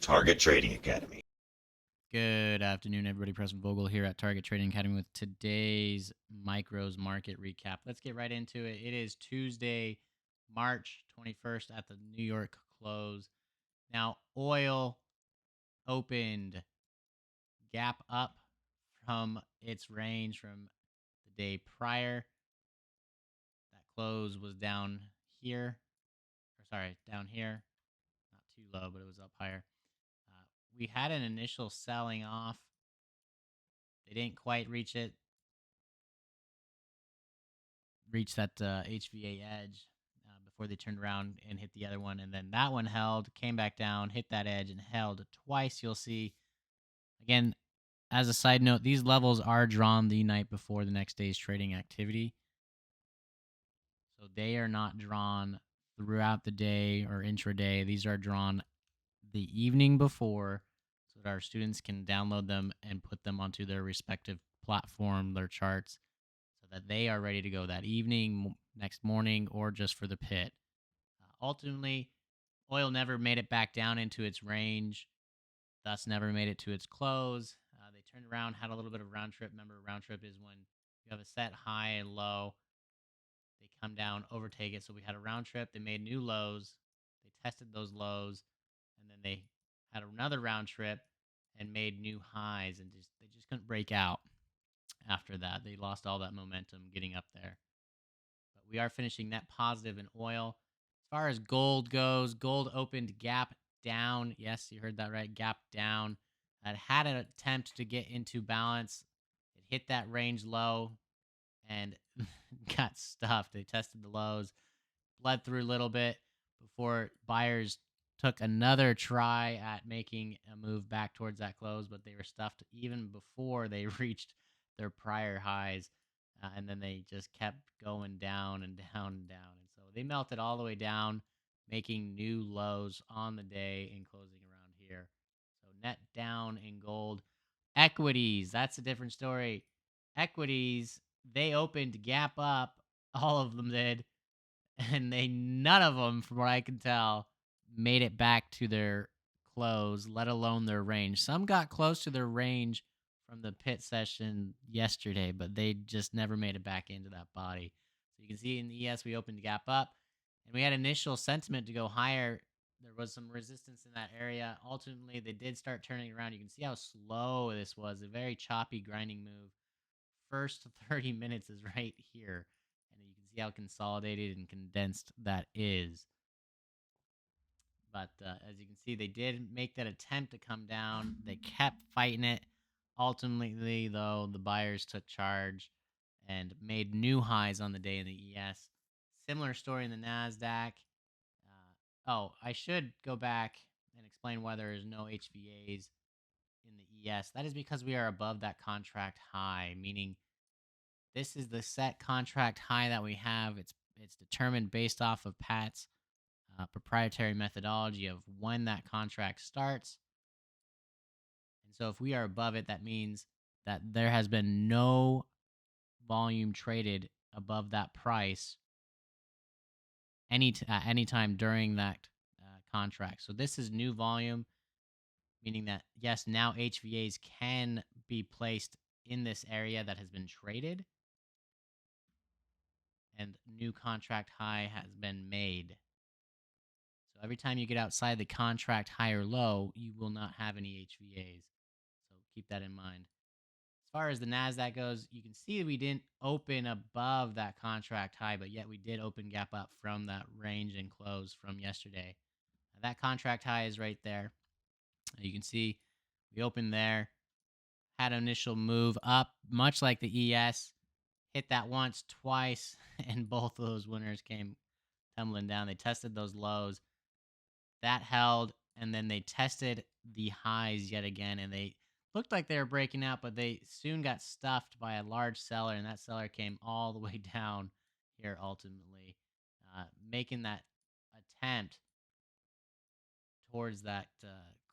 Target Trading Academy. Good afternoon, everybody. Preston Vogl here at Target Trading Academy with today's micros market recap. Let's get right into it. It is Tuesday, March 21st at the New York close. Now, oil opened gap up from its range from the day prior. That close was down here, down here. Not too low, but it was up higher. We had an initial selling off. They didn't quite reach that HVA edge before they turned around and hit the other one. And then that one held, came back down, hit that edge, and held twice. You'll see, again, as a side note, these levels are drawn the night before the next day's trading activity. So they are not drawn throughout the day or intraday. These are drawn the evening before so that our students can download them and put them onto their respective platform, their charts, so that they are ready to go that evening, next morning, or just for the pit. Ultimately, oil never made it back down into its range, thus never made it to its close. They turned around, had a little bit of round trip. Remember, round trip is when you have a set high and low. They come down, overtake it. So we had a round trip. They made new lows. They tested those lows, and then they had another round trip and made new highs, and they just couldn't break out after that. They lost all that momentum getting up there. But we are finishing net positive in oil. As far as gold goes, gold opened gap down. Yes, you heard that right. Gap down. It had an attempt to get into balance. It hit that range low and got stuffed. They tested the lows, bled through a little bit before buyers took another try at making a move back towards that close, but they were stuffed even before they reached their prior highs. And then they just kept going down and down and down. And so they melted all the way down, making new lows on the day and closing around here. So net down in gold. Equities, that's a different story. Equities, they opened gap up, all of them did, and they none of them, from what I can tell, made it back to their close, let alone their range. Some got close to their range from the pit session yesterday, but they just never made it back into that body. So you can see in the ES we opened the gap up, and we had initial sentiment to go higher. There was some resistance in that area. Ultimately, they did start turning around. You can see how slow this was, a very choppy grinding move. First 30 minutes is right here, and you can see how consolidated and condensed that is. But as you can see, they did make that attempt to come down. They kept fighting it. Ultimately, though, the buyers took charge and made new highs on the day in the ES. Similar story in the NASDAQ. I should go back and explain why there is no HVAs in the ES. That is because we are above that contract high, meaning this is the set contract high that we have. It's determined based off of Pat's proprietary methodology of when that contract starts. And so if we are above it, that means that there has been no volume traded above that price any time during that contract. So this is new volume, meaning that yes, now HVAs can be placed in this area that has been traded, and new contract high has been made. So every time you get outside the contract high or low, you will not have any HVAs. So keep that in mind. As far as the NASDAQ goes, you can see we didn't open above that contract high, but yet we did open gap up from that range and close from yesterday. That contract high is right there. You can see we opened there, had an initial move up, much like the ES, hit that once, twice, and both of those winners came tumbling down. They tested those lows. That held, and then they tested the highs yet again, and they looked like they were breaking out, but they soon got stuffed by a large seller, and that seller came all the way down here ultimately, making that attempt towards that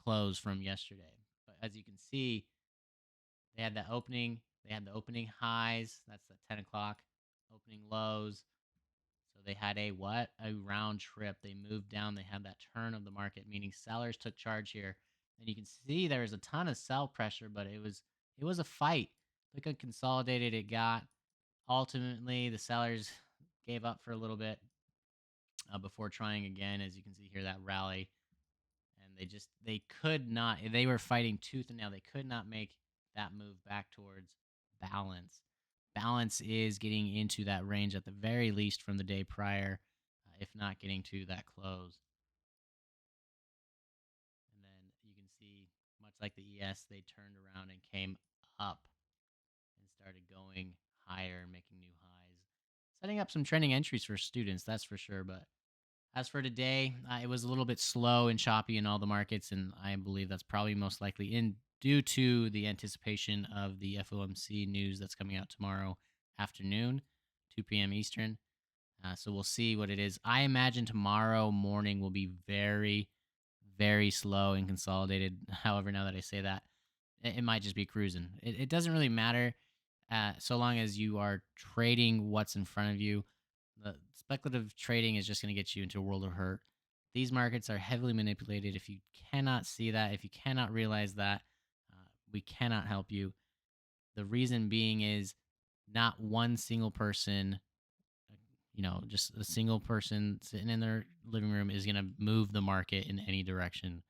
close from yesterday. But as you can see, they had the opening. They had the opening highs. That's the 10 o'clock opening lows. So they had a what? A round trip. They moved down. They had that turn of the market, meaning sellers took charge here and you can see there was a ton of sell pressure, but it was a fight. Look how consolidated it got. Ultimately, the sellers gave up for a little bit before trying again. As you can see here, that rally, and they could not. They were fighting tooth and nail. They could not make that move back towards balance. Balance is getting into that range at the very least from the day prior, if not getting to that close. And then you can see, much like the ES, they turned around and came up and started going higher and making new highs, setting up some trending entries for students, that's for sure. But as for today, it was a little bit slow and choppy in all the markets, and I believe that's probably most likely in due to the anticipation of the FOMC news that's coming out tomorrow afternoon, 2 p.m. Eastern. So we'll see what it is. I imagine tomorrow morning will be very, very slow and consolidated. However, now that I say that, it might just be cruising. It doesn't really matter so long as you are trading what's in front of you. The speculative trading is just going to get you into a world of hurt. These markets are heavily manipulated. If you cannot see that, if you cannot realize that, we cannot help you. The reason being is not one single person, just a single person sitting in their living room is going to move the market in any direction.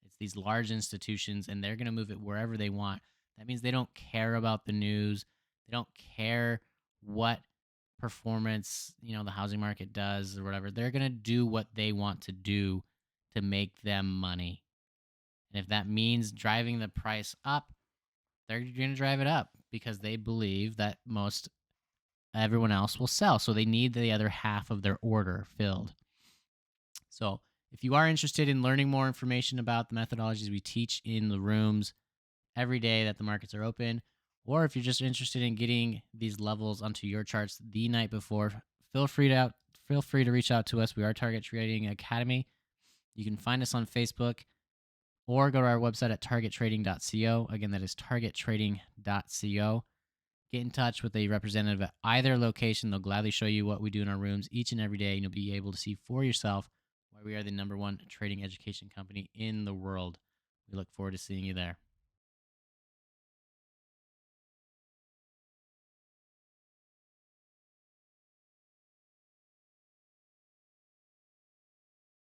It's these large institutions, and they're going to move it wherever they want. That means they don't care about the news. They don't care what performance, the housing market does or whatever. They're going to do what they want to do to make them money. And if that means driving the price up, they're going to drive it up because they believe that most everyone else will sell. So they need the other half of their order filled. So if you are interested in learning more information about the methodologies we teach in the rooms every day that the markets are open, or if you're just interested in getting these levels onto your charts the night before, feel free to reach out to us. We are Target Trading Academy. You can find us on Facebook or go to our website at targettrading.co. Again, that is targettrading.co. Get in touch with a representative at either location. They'll gladly show you what we do in our rooms each and every day, and you'll be able to see for yourself why we are the #1 trading education company in the world. We look forward to seeing you there.